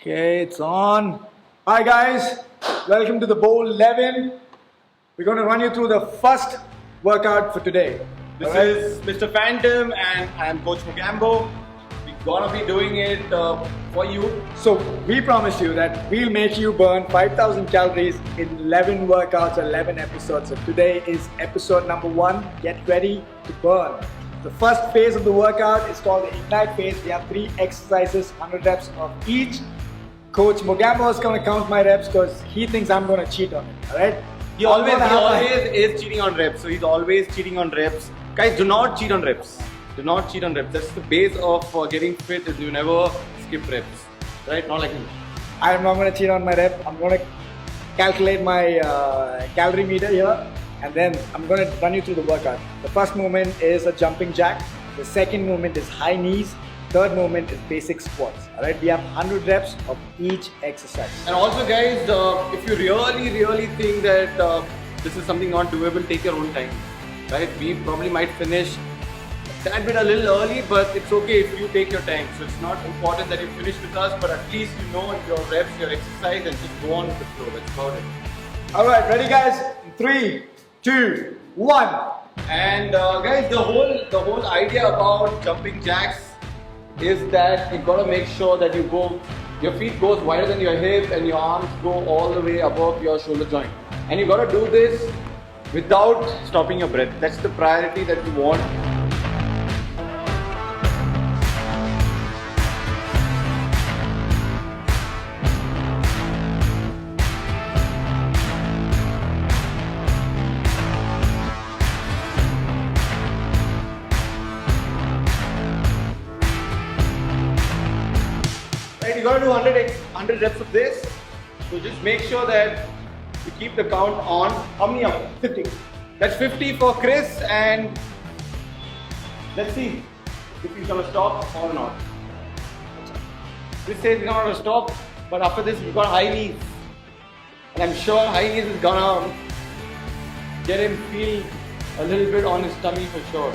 Okay, it's on. Hi guys, welcome to the Bowl 11. We're going to run you through the first workout for today. This Alright? is Mr. Phantom and I am Coach Mugambo. We're gonna be doing it for you. So we promise you that we'll make you burn 5,000 calories in 11 workouts, 11 episodes. So today is episode number 1. Get ready to burn. The first phase of the workout is called the Ignite phase. We have 3 exercises, 100 reps of each. Coach Mugambo is going to count my reps because he thinks I'm going to cheat on it. Alright? He always is cheating on reps. So he's always cheating on reps. Guys, do not cheat on reps. Do not cheat on reps. That's the base of getting fit. Is you never skip reps, right? Not like me. I'm not going to cheat on my rep. I'm going to calculate my calorie meter here and then I'm going to run you through the workout. The first movement is a jumping jack. The second movement is high knees. Third movement is basic squats. Alright, we have 100 reps of each exercise. And also, guys, if you really think that this is something not doable, take your own time. Right? We probably might finish that bit a little early, but it's okay if you take your time. So it's not important that you finish with us, but at least you know your reps, your exercise, and just go on with the flow. That's about it. Alright, ready guys? 3, 2, 1. And guys, the whole idea about jumping jacks is that you gotta make sure that your feet goes wider than your hip and your arms go all the way above your shoulder joint. And you gotta do this without stopping your breath. That's the priority that you want. Right, you gotta do 100 reps of this. So just make sure that you keep the count on. How many are 50? That's 50 for Chris, and let's see if he's gonna stop or not. Chris says he's not gonna stop, but after this we've got high knees. And I'm sure high knees is gonna get him feel a little bit on his tummy for sure.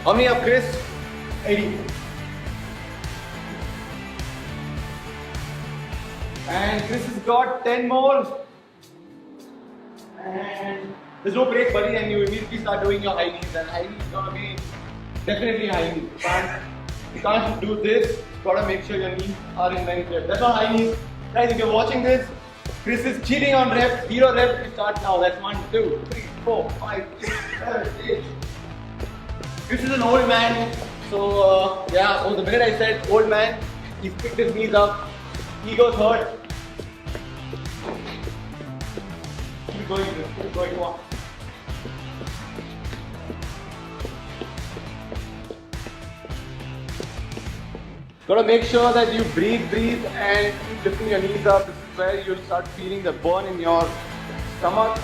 How many up, Chris? 80. And Chris has got 10 more. And there's no break, buddy, and you immediately start doing your high knees. And high knees is gonna be definitely high knees. You can't do this. You gotta make sure your knees are in line here. That's not high knees. Guys, if you're watching this, Chris is cheating on reps. 0 reps. We start now. That's 1, 2, 3, 4, 5, 6, 7, 8. This is an old man, so the minute I said old man, he's picked his knees up, ego's hurt. Keep going, go on. Gotta make sure that you breathe and keep lifting your knees up. This is where you'll start feeling the burn in your stomach.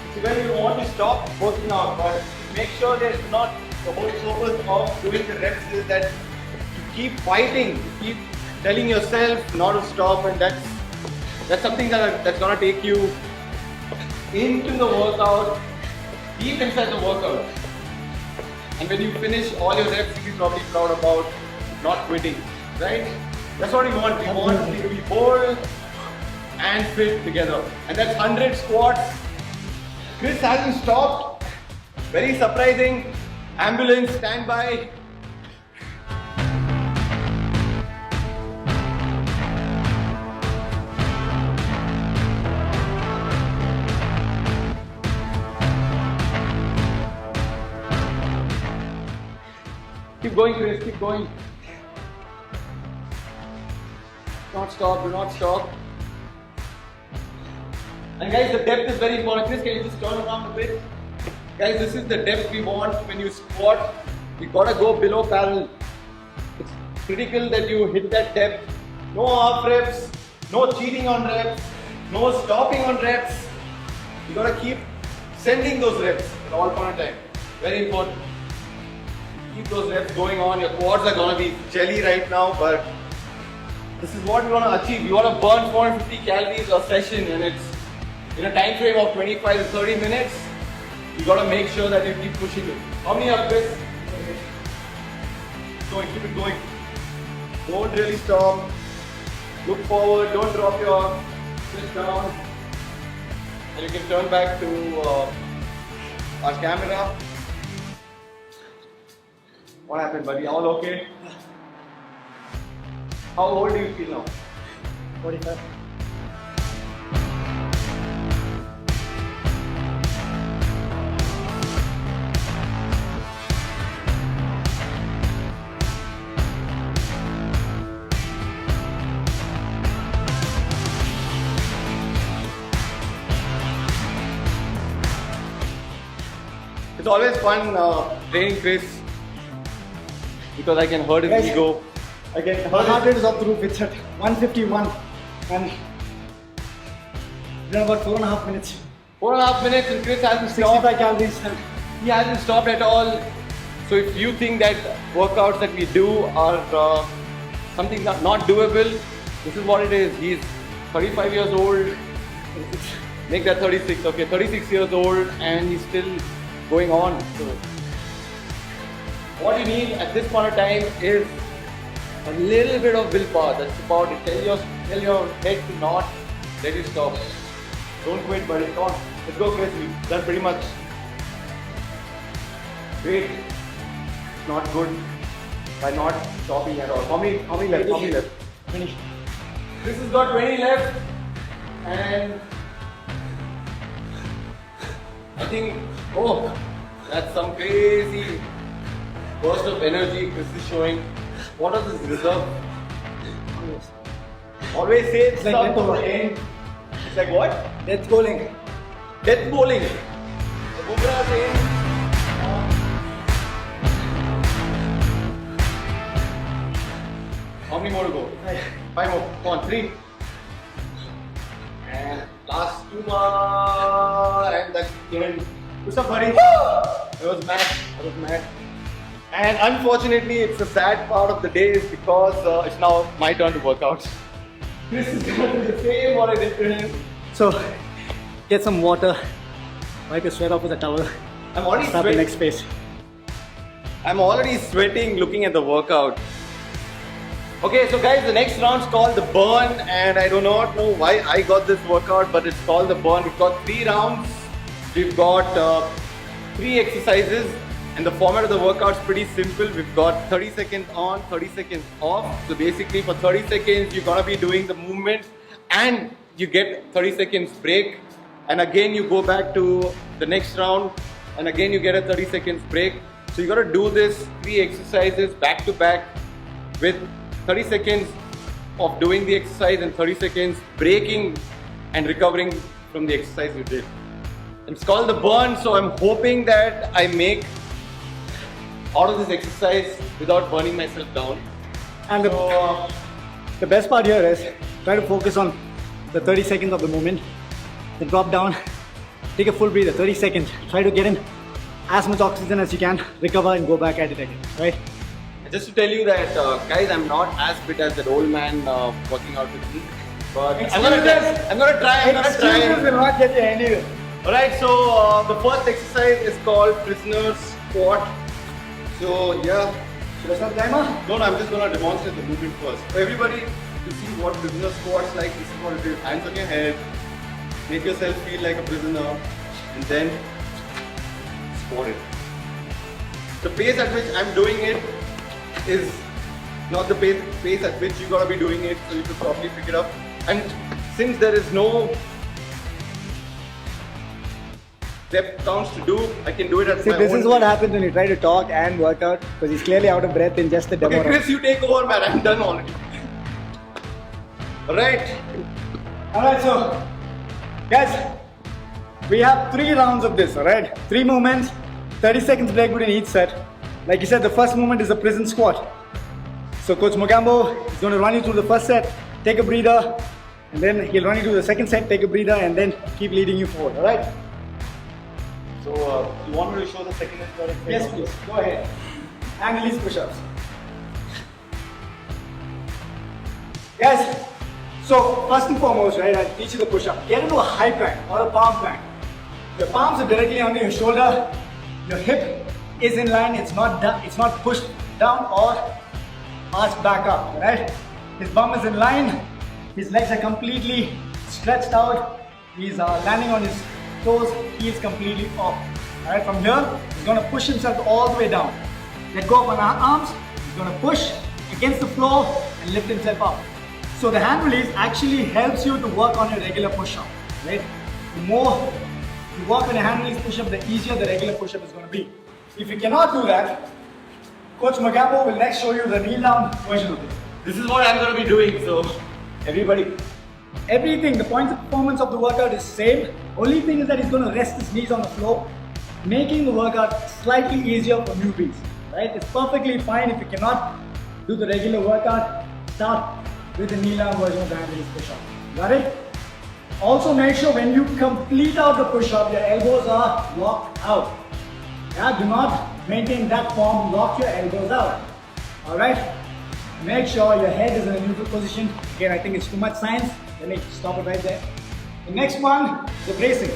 This is where you want to stop working out, but make sure there's not. The whole purpose of doing the reps is that you keep fighting, you keep telling yourself not to stop, and that's something that's gonna take you into the workout, deep inside the workout. And when you finish all your reps, you'll be probably proud about not quitting, right? That's what we want. We want to be bold and fit together. And that's 100 squats. Chris hasn't stopped. Very surprising. Ambulance, stand by. Keep going, Chris, keep going. Not stop, do not stop. And guys, the depth is very important. Chris, can you just turn around a bit? Guys, this is the depth we want when you squat. You gotta go below parallel. It's critical that you hit that depth. No half reps, no cheating on reps, no stopping on reps. You gotta keep sending those reps at all point of time. Very important. Keep those reps going on. Your quads are gonna be jelly right now, but this is what we wanna achieve. You wanna burn 450 calories a session, and it's in a time frame of 25 to 30 minutes. You gotta make sure that you keep pushing it. How many are Chris? going, keep it going. Don't really stop. Look forward, don't drop your fist down. And you can turn back to our camera. What happened, buddy? All okay? How old do you feel now? 45. It's always fun training Chris because I can hurt his Guys, ego. I can My hurt heart his rate is up the roof. It's at 151 and in about 4.5 minutes. 4.5 minutes and Chris hasn't 65 stopped. calories. And He hasn't stopped at all. So if you think that workouts that we do are something not doable, this is what it is. He's 35 years old. Make that 36. Okay, 36 years old and he's still going on. So what you need at this point of time is a little bit of willpower. That's about it. Tell your head to not let you stop. Don't quit, buddy. Come on. Let's go, Chris. We've done pretty much. Great. Not good by not stopping at all. How many left? How many left? 20. Chris has got 20 left. And I think, oh, that's some crazy burst of energy Chris is showing. What is this reserve? Always say it's like like death bowling. It's like what? Death bowling. Death bowling. The Bumrah saying. How many more to go? 5 more. Come on, 3. And last 2 more. And that's the end. What's up, buddy? I was mad. And unfortunately, it's a sad part of the day is because it's now my turn to work out. Chris is going to do the same what I did to him. So, get some water, wipe your sweat off with a towel, I'm already start the sweating. next phase. I'm already sweating looking at the workout. Okay, so guys, the next round's called the burn, and I do not know why I got this workout, but it's called the burn. We've got 3 rounds. We've got 3 exercises, and the format of the workout's pretty simple. We've got 30 seconds on, 30 seconds off. So basically, for 30 seconds, you're gonna be doing the movement, and you get 30 seconds break, and again you go back to the next round, and again you get a 30 seconds break. So you gotta do this 3 exercises back to back with 30 seconds of doing the exercise and 30 seconds breaking and recovering from the exercise you did. It's called the burn, so I'm hoping that I make out of this exercise without burning myself down. And the best part here is try to focus on the 30 seconds of the movement. Then drop down, take a full breather, 30 seconds. Try to get in as much oxygen as you can, recover and go back at it again, right? Just to tell you that, guys, I'm not as fit as that old man working out with me. But I'm gonna try. Excuses will not get you anywhere. Alright, so the first exercise is called prisoner squat. So yeah. Should I start timer? No, I'm just gonna demonstrate the movement first. For everybody to see what prisoner squats like, this is what it is. Hands on your head, make yourself feel like a prisoner, and then squat it. The pace at which I'm doing it is not the pace at which you gotta be doing it, so you should probably pick it up. And since there is no depth counts to do, I can do it at See, my this own is what pace. happens when you try to talk and work out because he's clearly out of breath in just the demo. Okay, Chris, you take over, man. I'm done already. Alright. Alright, so guys, we have 3 rounds of this, alright? 3 movements, 30 seconds break between each set. Like you said, the first movement is a prison squat. So Coach Mogambo is going to run you through the first set, take a breather, and then he'll run you through the second set, take a breather, and then keep leading you forward, alright? So, you want me to show the second and third exercise? Yes, please. Go ahead. And release push-ups. Guys, so first and foremost, right, I'll teach you the push-up. Get into a high plank or a palm plank. Your palms are directly under your shoulder. Your hip is in line. It's not pushed down or arched back up, right? His bum is in line, his legs are completely stretched out, he's landing on his toes, heels completely off. Alright, from here, he's going to push himself all the way down. Let go of one arms, he's going to push against the floor and lift himself up. So the hand release actually helps you to work on your regular push-up, right? The more you work on a hand release push-up, the easier the regular push-up is going to be. If you cannot do that, Coach Magambo will next show you the kneel down version of it. This is what I'm going to be doing, so Everything, the points of performance of the workout is same. Only thing is that he's going to rest his knees on the floor, making the workout slightly easier for newbies, right? It's perfectly fine if you cannot do the regular workout, start with the kneel down version of the hand release push-up. Got it? Also make sure when you complete out the push-up, your elbows are locked out. Yeah, do not maintain that form, lock your elbows out. Alright? Make sure your head is in a neutral position. Again, I think it's too much science. Let me stop it right there. The next one, the bracing.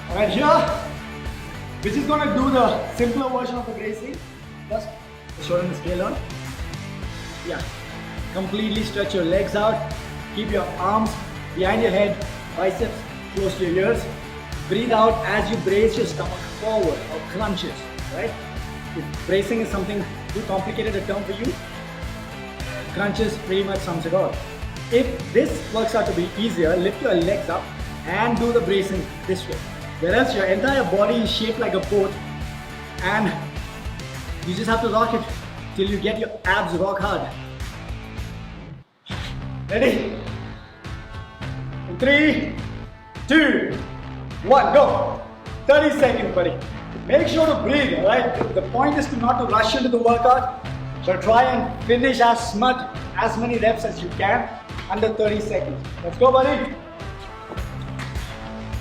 Alright, here, we're just going to do the simpler version of the bracing. Just show them the scale on. Yeah. Completely stretch your legs out. Keep your arms behind your head, biceps close to your ears. Breathe out as you brace your stomach forward or crunches, right? If bracing is something too complicated a term for you, crunches pretty much sums it all. If this works out to be easier, lift your legs up and do the bracing this way. Whereas your entire body is shaped like a boat and you just have to rock it till you get your abs rock hard. Ready? In 3, 2, 1, go! 30 seconds, buddy. Make sure to breathe, alright? The point is not to rush into the workout, but try and finish as many reps as you can under 30 seconds. Let's go, buddy.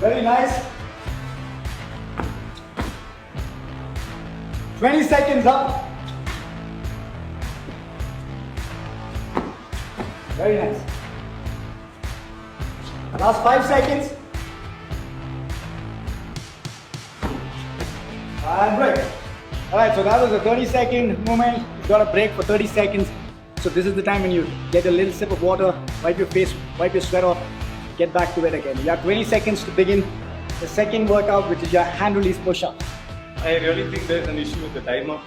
Very nice. 20 seconds up. Very nice. Last 5 seconds. And break. Alright, so that was a 30-second movement. You got a break for 30 seconds. So this is the time when you get a little sip of water, wipe your face, wipe your sweat off, get back to it again. You have 20 seconds to begin the second workout, which is your hand release push-up. I really think there's an issue with the timer.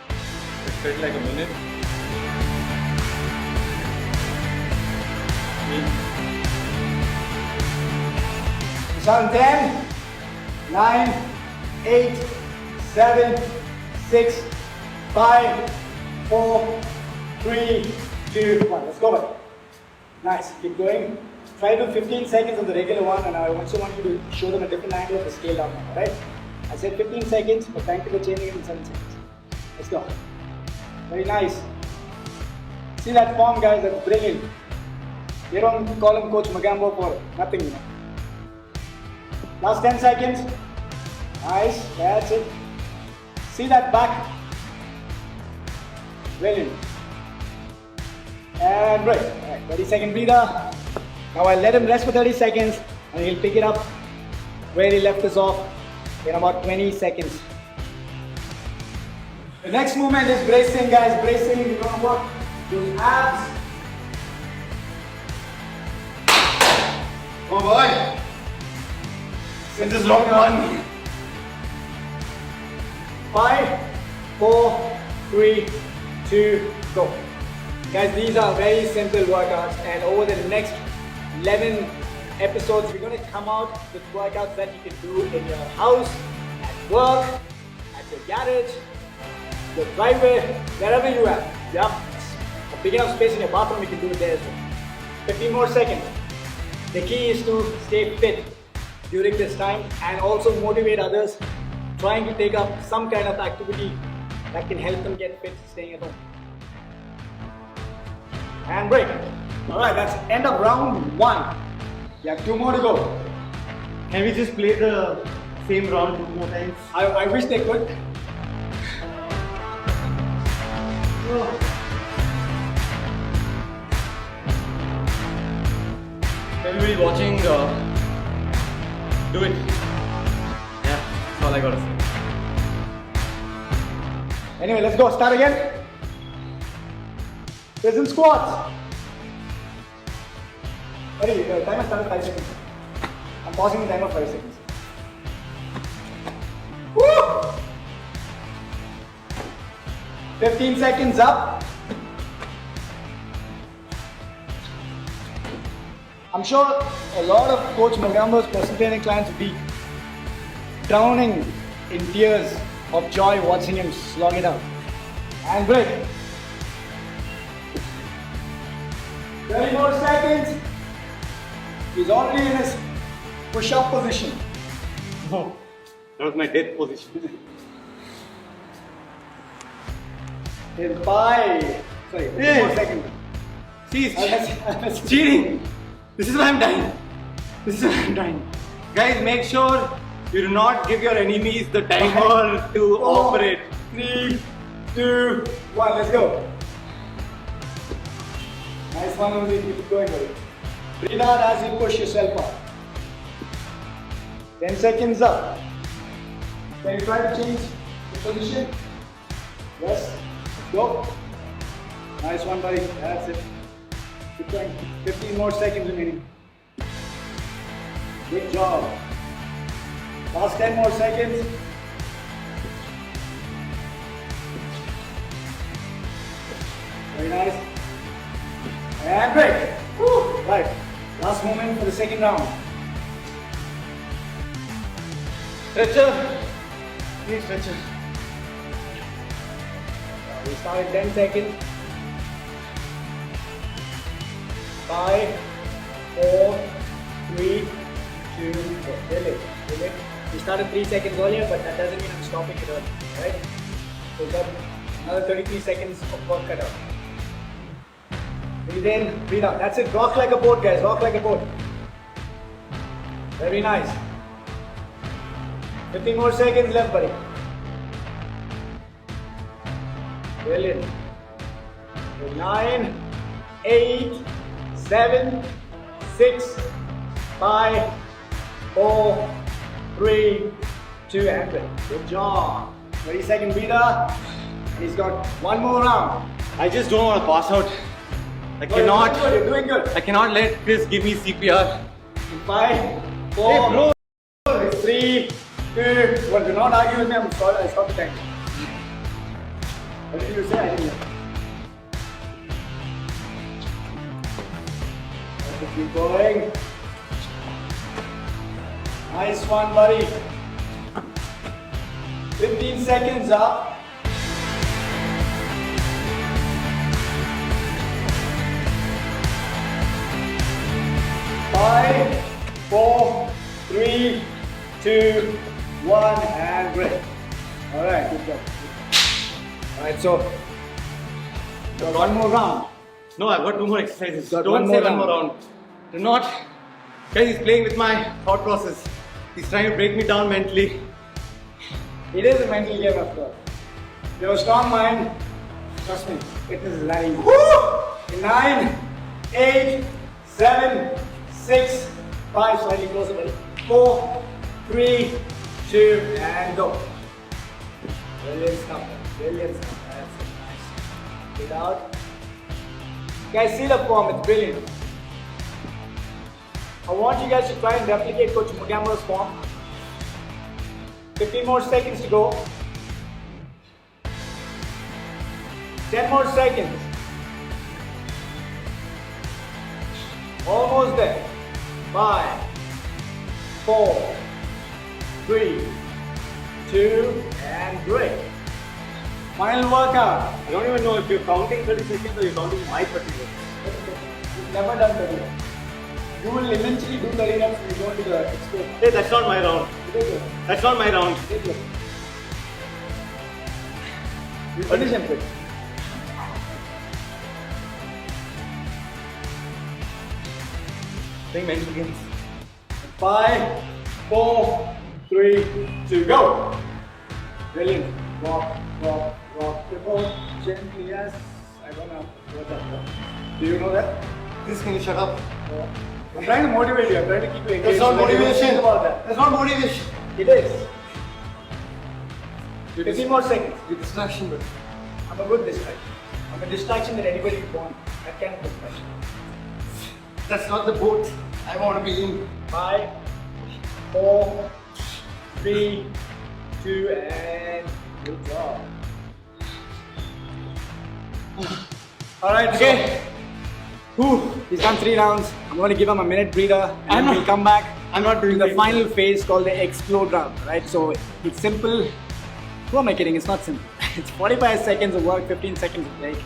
It felt like a minute. Start in 10, 9, 8, 7, 6, 5, 4, 3, 2, 1. Let's go back. Nice. Keep going. Try to do 15 seconds on the regular one, and I also want you to show them a different angle of the scale down. Alright? I said 15 seconds, but thank you for changing it in 7 seconds. Let's go. Very nice. See that form, guys? That's brilliant. They don't call him Coach Magambo for nothing, you know. Last 10 seconds. Nice. That's it. See that back? Brilliant. And break. Alright, 30-second breather. Now I'll let him rest for 30 seconds and he'll pick it up where he left us off in about 20 seconds. The next movement is bracing, guys. Bracing, you're going to work those abs. Oh boy! This is long one. 5, 4, 3, 2, go. Guys, these are very simple workouts, and over the next 11 episodes, we're going to come out with workouts that you can do in your house, at work, at your garage, your driveway, wherever you are. Yeah, a big enough space in your bathroom, you can do it there as well. 15 more seconds. The key is to stay fit during this time and also motivate others trying to take up some kind of activity that can help them get fit staying at home. And break. Alright, that's end of round 1. You have 2 more to go. Can we just play the same round 2 more times? I wish they could. Everybody watching, do it. Yeah, that's all I gotta say. Anyway, let's go. Start again. Prison squats. Sorry, timer started 5 seconds. I'm pausing the timer 5 seconds. Woo! 15 seconds up. I'm sure a lot of Coach Mogambo's personal training clients will be drowning in tears of joy watching him slog it out. And break. 30 more seconds. He's already in his push-up position. Oh, that was my death position. In 5. Sorry, 2 more seconds. See, it's cheating. This is why I'm dying. This is why I'm dying. Guys, make sure you do not give your enemies the timer to operate. 3, 2, 1, let's go. Nice one, Uzi. Keep going, buddy. Breathe out as you push yourself up. 10 seconds up. Can you try to change the position? Yes. Go. Nice one, buddy. That's it. Keep going. 15 more seconds remaining. Good job. Last 10 more seconds. Very nice. And break. Woo. Right. Last moment for the second round. Stretcher. Need stretcher. We start in 10 seconds. 5, 4, 3, 2, 1. Really? We started 3 seconds earlier, but that doesn't mean I'm stopping it early, right? So we've got another 33 seconds of work cut out. Breathe in, breathe out. That's it. Rock like a boat, guys. Rock like a boat. Very nice. 15 more seconds left, buddy. Brilliant. 9, 8, 7, 6, 5, 4, 3, 2, and break. Good job. 20 second breather. He's got one more round. I just don't want to pass out. I Oh, cannot. You're doing good. I cannot let Chris give me CPR. 5, 4, Hey, bro. 3, 2, 1. Do not argue with me. I'm sorry. I stopped the time. What did you say? I didn't hear. Let's keep going. Nice one, buddy. 15 seconds up. 5, 4, 3, 2, 1, and break. Alright, good job. Alright, so one more round. No, I've got 2 more exercises. Got Don't one say more one more round. round. Do not. Guys, he's playing with my thought process. He's trying to break me down mentally. It is a mental game after all. You have a strong mind. Trust me, fitness is very easy. In 9, 8, 7, 6, 5, slightly closer, buddy. 4, 3, 2, and go. Brilliant stuff. Brilliant stuff. That's it. Nice. Breathe out. Guys, see the form. It's brilliant. I want you guys to try and replicate Coach Mogambo's form. 15 more seconds to go. 10 more seconds. Almost there. 5, 4, 3, 2, and break. Final workout. I don't even know if you're counting 30 seconds or you're counting my 30 seconds. You've never done 30 reps. You will eventually do 30 reps when you go to the expert. Hey, that's not my round. That's not my round. You finish him quick. Playing mental games. 5, 4, 3, 2, go. Brilliant. Walk, walk, walk. Triple, gently, yes. I don't know what that. Do you know that? Chris, can you shut up? I'm trying to motivate you. I'm trying to keep you engaged. That's not so that you don't motivation. think about that. That's not motivation. It is. 15 more seconds. You're distraction, but I'm a good distraction. I'm a distraction that anybody would want. That kind of distraction. That's not the boat I want to be in. 5, 4, 3, 2, and good job. Alright, Okay. he's done 3 rounds. I'm going to give him a minute breather and I'm then not- we'll come back I'm not to doing the it. final phase called the explode round. Right? So it's simple. Who am I kidding? It's not simple. It's 45 seconds of work, 15 seconds of break.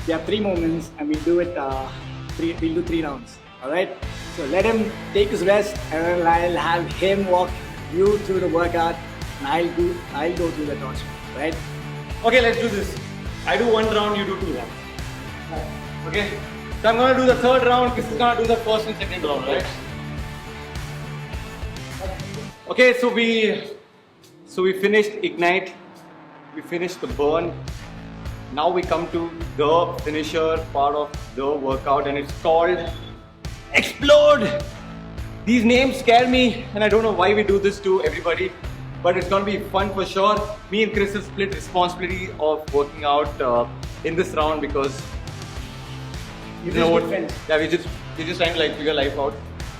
We have 3 movements and we'll do it. We'll do 3 rounds. Alright? So let him take his rest and then I'll have him walk you through the workout and I'll go through the torture. Right? Okay, let's do this. I do 1 round, you do 2 rounds. Okay? So I'm gonna do the 3rd round, Chris is gonna do the 1st and 2nd round, right? Okay, so we finished Ignite, we finished the burn. Now we come to the finisher part of the workout and it's called Explode! These names scare me and I don't know why we do this to everybody, but it's gonna be fun for sure. Me and Chris have split responsibility of working out in this round because You're you know just what? good friends. Yeah, we're just trying to like figure life out.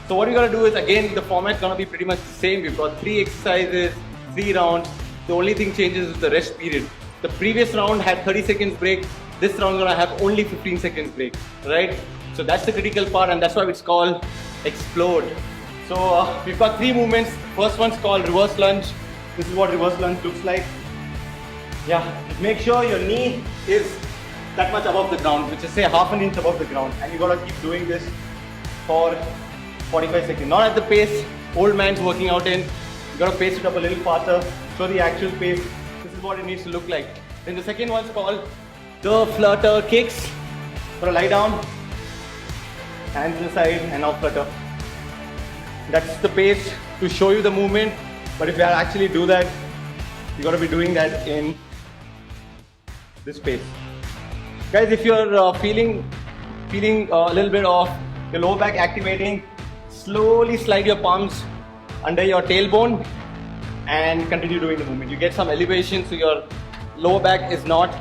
So what we're gonna do is again the format's gonna be pretty much the same. We've got 3 exercises, 3 rounds. The only thing changes is the rest period. The previous round had 30 seconds break. This round gonna have only 15 seconds break, right? So that's the critical part, and that's why it's called Explode. So we've got 3 movements. First one's called reverse lunge. This is what reverse lunge looks like. Yeah, make sure your knee is that much above the ground, which is say half an inch above the ground, and you gotta keep doing this for 45 seconds. Not at the pace old man's working out in. You gotta pace it up a little faster. Show the actual pace. This is what it needs to look like. Then the second one's called the flutter kicks. Gotta lie down, hands to the side, and now flutter. That's the pace to show you the movement. But if you actually do that, you gotta be doing that in this pace. Guys, if you're feeling a little bit of your lower back activating, slowly slide your palms under your tailbone and continue doing the movement. You get some elevation so your lower back is not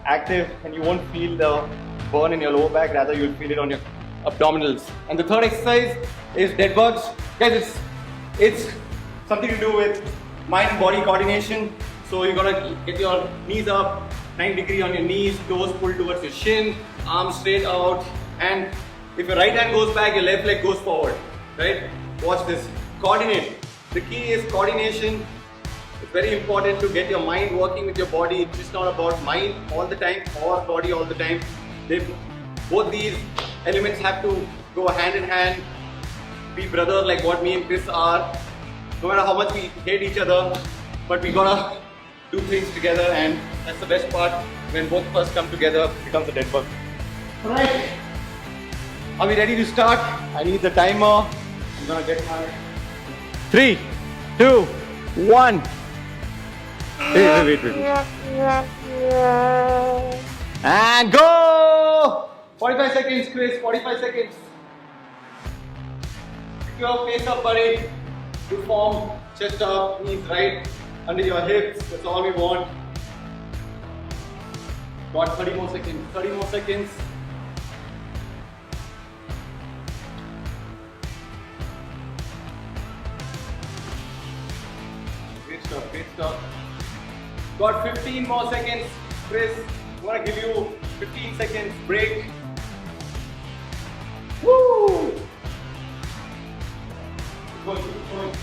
active and you won't feel the burn in your lower back, rather you'll feel it on your abdominals. And the third exercise is dead bugs. Guys, it's something to do with mind and body coordination. So you gotta get your knees up, 90-degree on your knees, toes pulled towards your shin, arms straight out, and if your right hand goes back, your left leg goes forward, right? Watch this. Coordinate. The key is coordination. It's very important to get your mind working with your body. It's just not about mind all the time or body all the time. Both these elements have to go hand in hand. Be brothers like what me and Chris are. No matter how much we hate each other, but we gotta do things together, and that's the best part. When both of us come together, it becomes a dead bug. Alright. Are we ready to start? I need the timer. I'm gonna get my 3, 2, 1. Wait. And go! 45 seconds, Chris. 45 seconds. Pick your pace up, buddy. Good form. Chest up, knees right under your hips. That's all we want. Got 30 more seconds. 30 more seconds. Great stuff. Got 15 more seconds. Chris, I want to give you 15 seconds break. Woo! Keep going.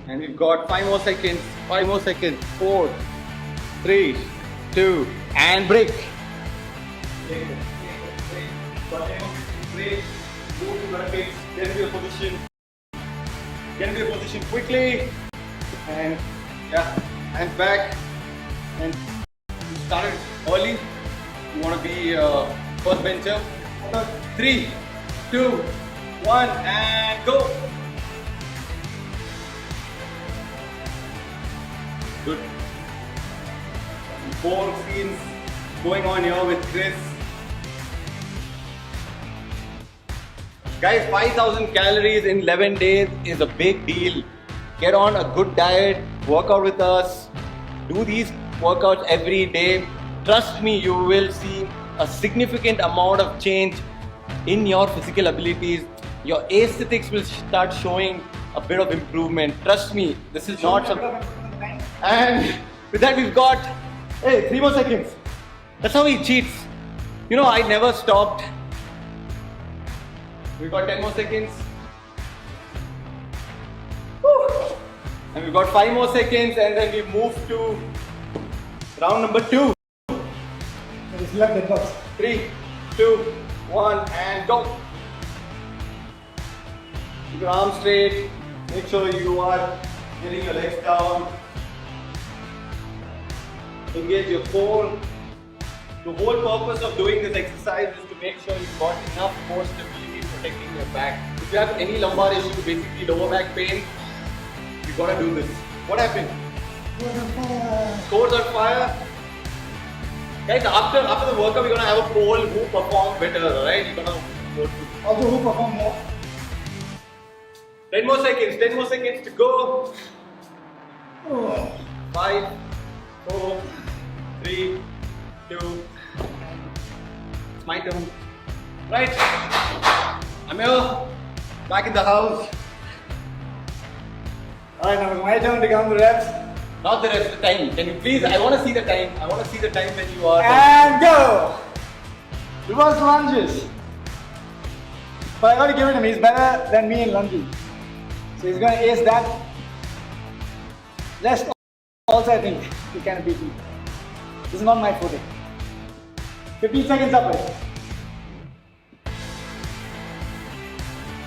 And we've got 5 more seconds. 5 more seconds. 4, 3, 2, and break. Break. Move to the pace. Get into your position. Get into your position quickly. And yeah, hands back. And you started early. You want to be first bencher. 3, 2, 1, and go. Good. 4 scenes going on here with Chris. Guys, 5,000 calories in 11 days is a big deal. Get on a good diet, work out with us, do these workouts every day, trust me, you will see a significant amount of change in your physical abilities. Your aesthetics will start showing a bit of improvement. Trust me, this is not some. And with that, we've got 3 more seconds. That's how he cheats. You know, I never stopped. We've got 10 more seconds. Woo. And we've got 5 more seconds, and then we move to round number 2. Just left that box. 3, 2, 1, and go. Keep your arms straight. Make sure you are getting your legs down. Engage your core. The whole purpose of doing this exercise is to make sure you've got enough core stability protecting your back. If you have any lumbar issue, basically lower back pain, you've got to do this. What happened? Core's on fire. Guys, after the workout, we're going to have a poll who performed better, right? You're going to vote. Also, who performed more? 10 more seconds to go. 5, 4, 3, 2. It's my turn. Right. I'm here. Back in the house. Alright, now it's my turn to count the reps. Not the rest of the time. Can you please? I want to see the time. I want to see the time that you are. And go! Reverse lunges. But I gotta give it to him, he's better than me in lunging. So he's gonna ace that. Rest also, I think he can beat me. This is not my forte. 15 seconds up, right?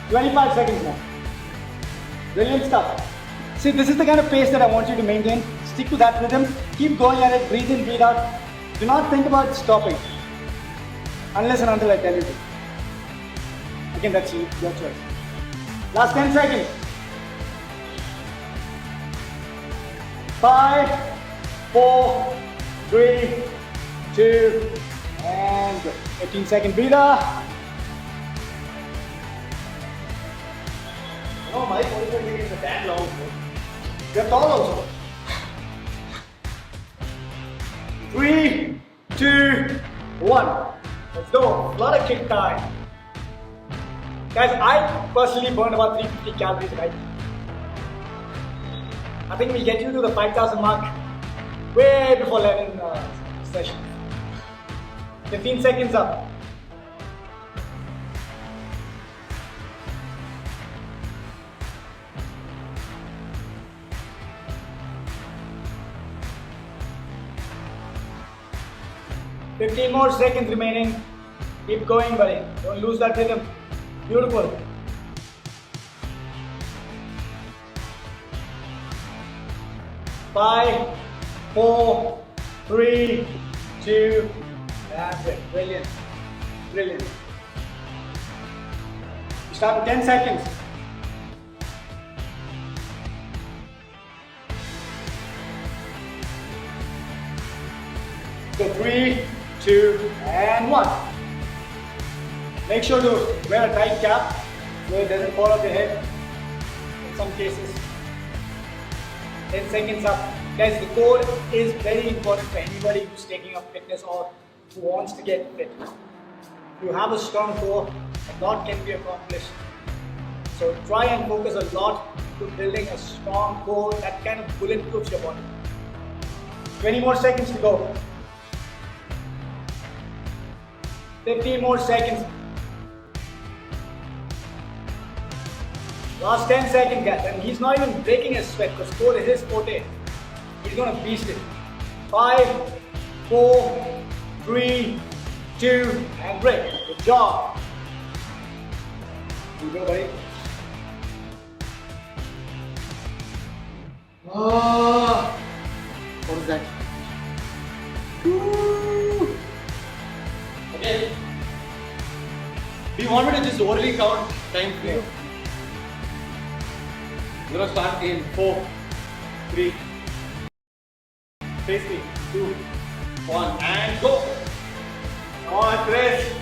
25 seconds now. Brilliant stuff. See, this is the kind of pace that I want you to maintain. Stick to that rhythm. Keep going at it. Breathe in, breathe out. Do not think about stopping. Unless and until I tell you to. Again, that's your choice. Last 10 seconds. 5, 4, 3, 2, and 15-second breather. No, my 45 seconds are that long. You're tall also. 3, 2, 1. Let's go. A lot of kick time. Guys, I personally burned about 350 calories, right? I think we'll get you to the 5,000 mark way before 11 sessions. 15 seconds up. $15 more seconds remaining. Keep going, buddy. Don't lose that rhythm. Beautiful. Five, 4, 3, 2. That's it. Brilliant. Brilliant. You start in 10 seconds. So 3, 2, and 1. Make sure to wear a tight cap so it doesn't fall off your head in some cases. 10 seconds up. Guys, the core is very important for anybody who's taking up fitness or who wants to get fit. If you have a strong core, a lot can be accomplished. So try and focus a lot to building a strong core that kind of bulletproofs your body. 20 more seconds to go. 15 more seconds. Last 10 seconds, guys, and he's not even breaking his sweat because core is his forte. He's gonna beast it. 5, 4, 3, 2, and break. Good job. Here you go, buddy. What is that? Woo. Okay. Do you want me to just orally count time for you? We're gonna start in 4, 3, face me, 2, 1, and go. Come on, Chris.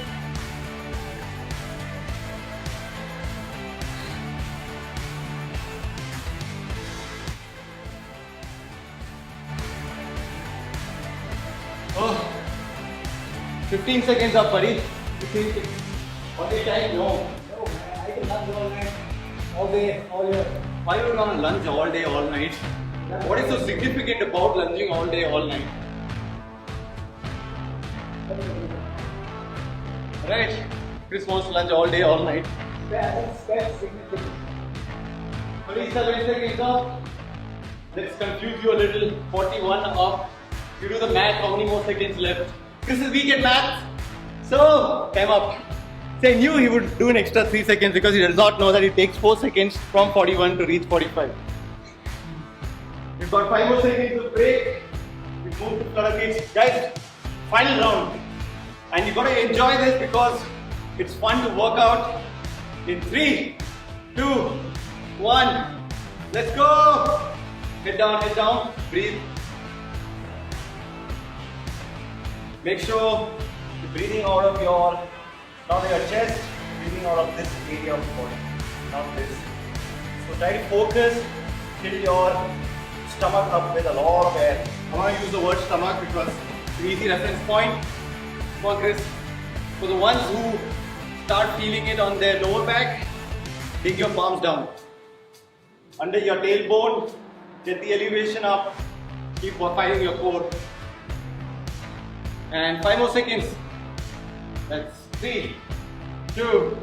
15 seconds up, buddy. 15 seconds. Only time? No. No, man, I can lunge all night, all day, all year. Why would you want to lunge all day, all night? What is so significant about lunging all day, all night? Right? Chris wants to lunge all day, all night. That's significant. 37 seconds up. Let's confuse you a little. 41 up. You do the math, how many more seconds left? Chris is weak at math. So, time up. So I knew he would do an extra 3 seconds because he does not know that it takes 4 seconds from 41 to reach 45. We've got 5 more seconds to break. We move to Karate. Guys, final round. And you got to enjoy this because it's fun to work out. In 3, 2, 1. Let's go. Head down, breathe. Make sure you're breathing out of your, not your chest, breathing out of this area of the body, not this. So try to focus, fill your stomach up with a lot of air. I want to use the word stomach because it's an easy reference point. Come on, Chris. For the ones who start feeling it on their lower back, take your palms down. Under your tailbone, get the elevation up, keep firing your core. And 5 more seconds. That's 3, 2,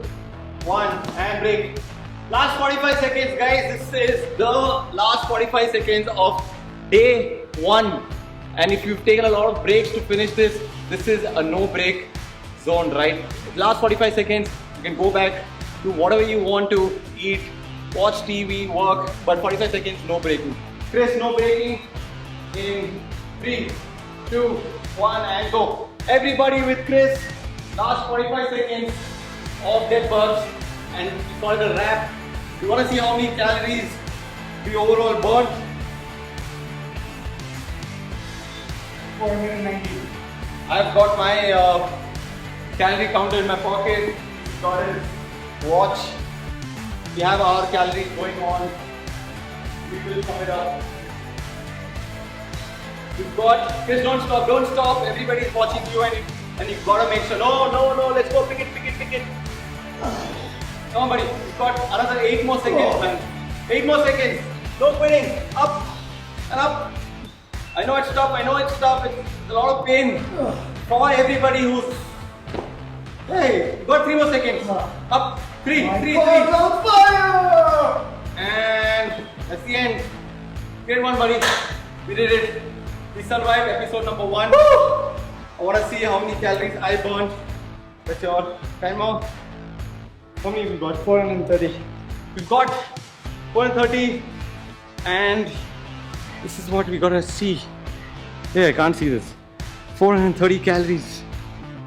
1, and break. Last 45 seconds, guys. This is the last 45 seconds of day 1. And if you've taken a lot of breaks to finish this, this is a no break zone, right? Last 45 seconds, you can go back to whatever you want to eat, watch TV, work, but 45 seconds, no breaking. Chris, no breaking in 3, 2, 1, and go. Everybody with Chris, last 45 seconds of deadbugs, and we call it a wrap. You want to see how many calories we overall burned? 490. I've got my calorie counter in my pocket. Got it. Watch. We have our calories going on. We will sum it up. You've got, Chris, don't stop. Everybody's watching you and you've got to make sure. No, let's go, pick it. Come on, buddy. You've got another 8 more seconds, man. 8 more seconds. No quitting. Up and up. I know it's tough. It's a lot of pain for everybody who's. Hey, you got 3 more seconds. Up. 3. On fire! And that's the end. Great one, buddy. We did it. We survived episode number 1. Woo! I want to see how many calories I burned. That's your timer. How many we got? 430. We've got 430, and this is what we gotta see. Yeah, I can't see this. 430 calories.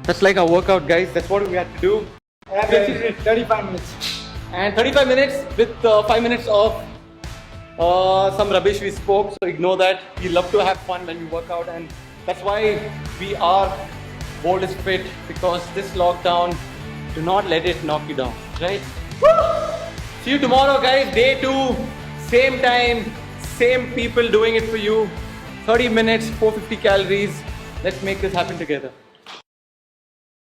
That's like our workout, guys. That's what we had to do. Average 35 minutes. And 35 minutes with 5 minutes of some rubbish we spoke. So ignore that. We love to have fun when we work out, and that's why we are Bold is Fit, because this lockdown, do not let it knock you down, right? Woo! See you tomorrow, guys. Day 2, same time, same people doing it for you. 30 minutes, 450 calories. Let's make this happen together.